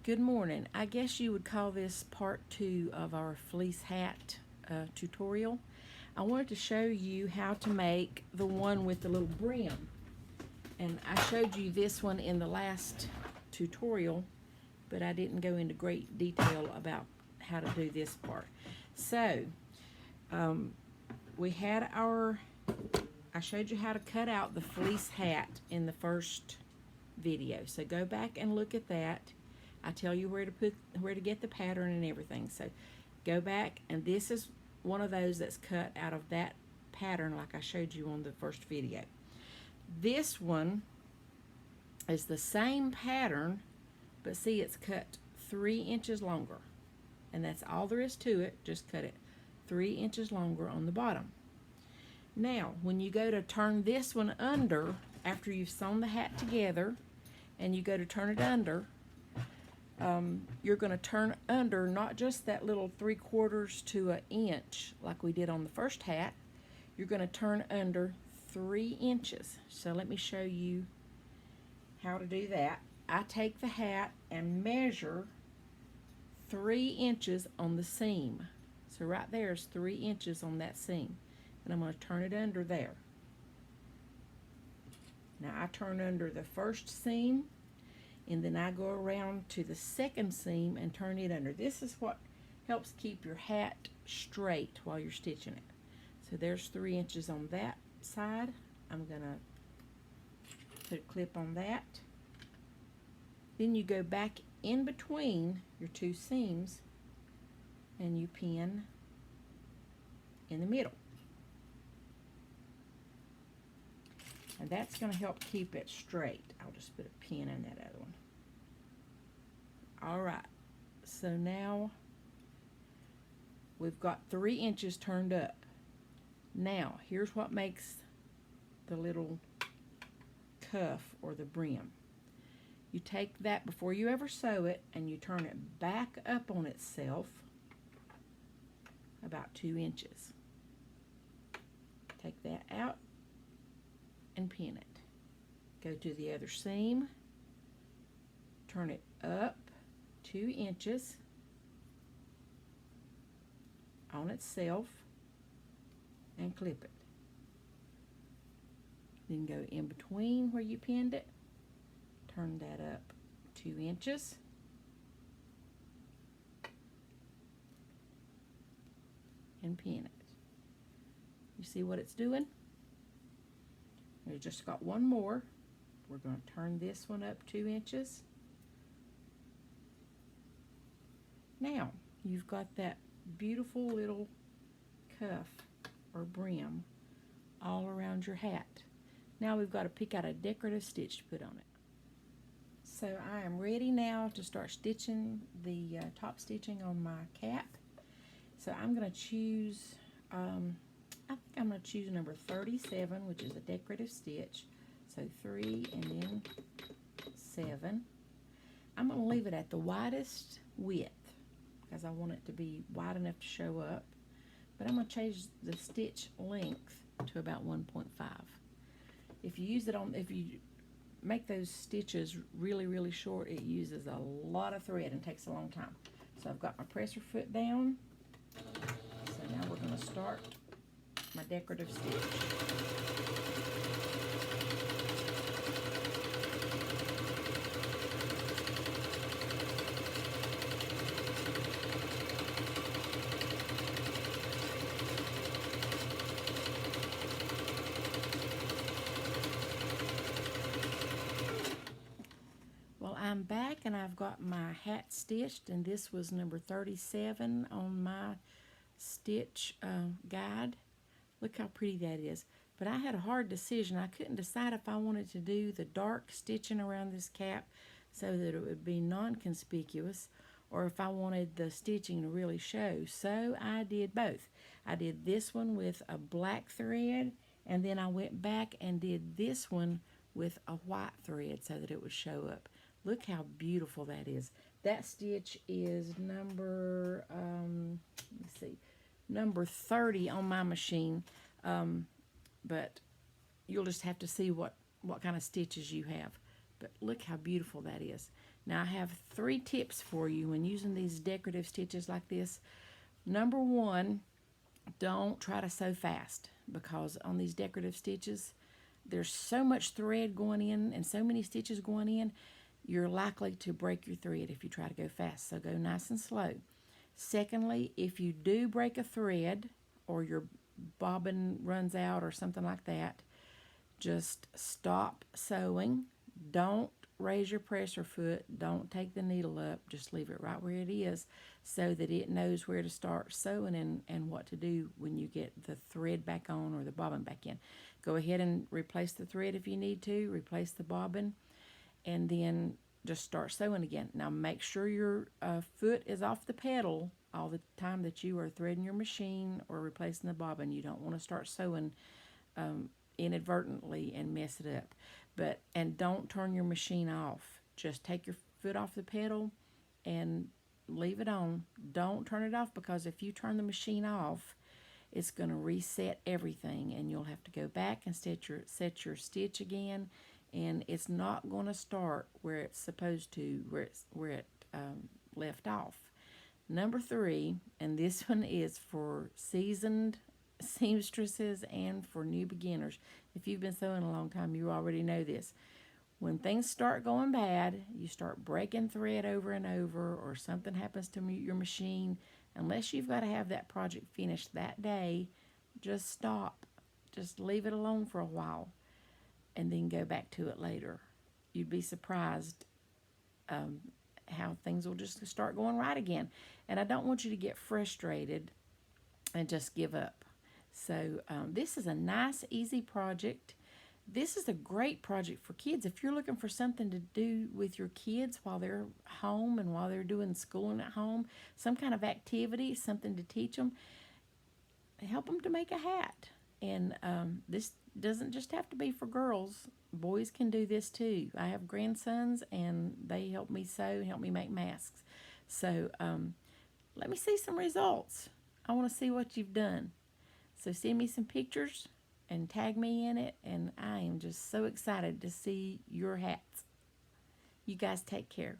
Good morning. I guess you would call this part 2 of our fleece hat tutorial. I wanted to show you how to make the one with the little brim. And I showed you this one in the last tutorial, but I didn't go into great detail about how to do this part. So, we had I showed you how to cut out the fleece hat in the first video. So go back and look at that. I tell you where to get the pattern and everything. So go back, and this is one of those that's cut out of that pattern like I showed you on the first video. This one is the same pattern, but see, it's cut 3 inches longer. And that's all there is to it. Just cut it 3 inches longer on the bottom. Now, when you go to turn this one under, after you've sewn the hat together, and you go to turn it under, you're going to turn under not just that little 3/4 to an inch like we did on the first hat. You're going to turn under 3 inches. So let me show you how to do that. I take the hat and measure 3 inches on the seam. So right there is 3 inches on that seam. And I'm going to turn it under there. Now I turn under the first seam, and then I go around to the second seam and turn it under. This is what helps keep your hat straight while you're stitching it. So there's 3 inches on that side. I'm going to put a clip on that. Then you go back in between your two seams and you pin in the middle. And that's going to help keep it straight. I'll just put a pin in that other one. Alright, so now we've got 3 inches turned up. Now, here's what makes the little cuff or the brim. You take that before you ever sew it and you turn it back up on itself about 2 inches. Take that out and pin it. Go to the other seam, turn it up 2 inches on itself and clip it. Then go in between where you pinned it, turn that up 2 inches, and pin it. You see what it's doing? We've just got one more. We're going to turn this one up 2 inches. Now, you've got that beautiful little cuff or brim all around your hat. Now we've got to pick out a decorative stitch to put on it. So I am ready now to start stitching the top stitching on my cap. So I'm going to choose, I think I'm going to choose number 37, which is a decorative stitch. So 3 and then 7. I'm going to leave it at the widest width because I want it to be wide enough to show up. But I'm going to change the stitch length to about 1.5. If you make those stitches really, really short, it uses a lot of thread and takes a long time. So I've got my presser foot down. So now we're going to start my decorative stitch. Well, I'm back and I've got my hat stitched, and this was number 37 on my stitch guide. Look how pretty that is. But I had a hard decision. I couldn't decide if I wanted to do the dark stitching around this cap so that it would be non-conspicuous, or if I wanted the stitching to really show. So I did both. I did this one with a black thread, and then I went back and did this one with a white thread so that it would show up. Look how beautiful that is. That stitch is number, let's see, number 30 on my machine, but you'll just have to see what kind of stitches you have. But look how beautiful that is. Now I have 3 tips for you when using these decorative stitches like this. Number 1, don't try to sew fast, because on these decorative stitches there's so much thread going in and so many stitches going in, you're likely to break your thread if you try to go fast. So go nice and slow. Secondly, if you do break a thread or your bobbin runs out or something like that, just stop sewing. Don't raise your presser foot. Don't take the needle up. Just leave it right where it is so that it knows where to start sewing and what to do when you get the thread back on or the bobbin back in. Go ahead and replace the thread if you need to. Replace the bobbin and then just start sewing again. Now make sure your foot is off the pedal all the time that you are threading your machine or replacing the bobbin. You don't want to start sewing inadvertently and mess it up. And don't turn your machine off. Just take your foot off the pedal and leave it on. Don't turn it off, because if you turn the machine off, it's going to reset everything and you'll have to go back and set your stitch again, and it's not going to start where it's supposed to, where it left off. Number 3, and this one is for seasoned seamstresses and for new beginners. If you've been sewing a long time, you already know this. When things start going bad, you start breaking thread over and over, or something happens to your machine, unless you've got to have that project finished that day, just stop. Just leave it alone for a while and then go back to it later. You'd be surprised how things will just start going right again. And I don't want you to get frustrated and just give up. So this is a nice, easy project. This is a great project for kids. If you're looking for something to do with your kids while they're home and while they're doing schooling at home, some kind of activity, something to teach them, help them to make a hat. And this doesn't just have to be for girls. Boys can do this too. I have grandsons and they help me sew, help me make masks. So let me see some results. I want to see what you've done. So send me some pictures and tag me in it, and I am just so excited to see your hats. You guys take care.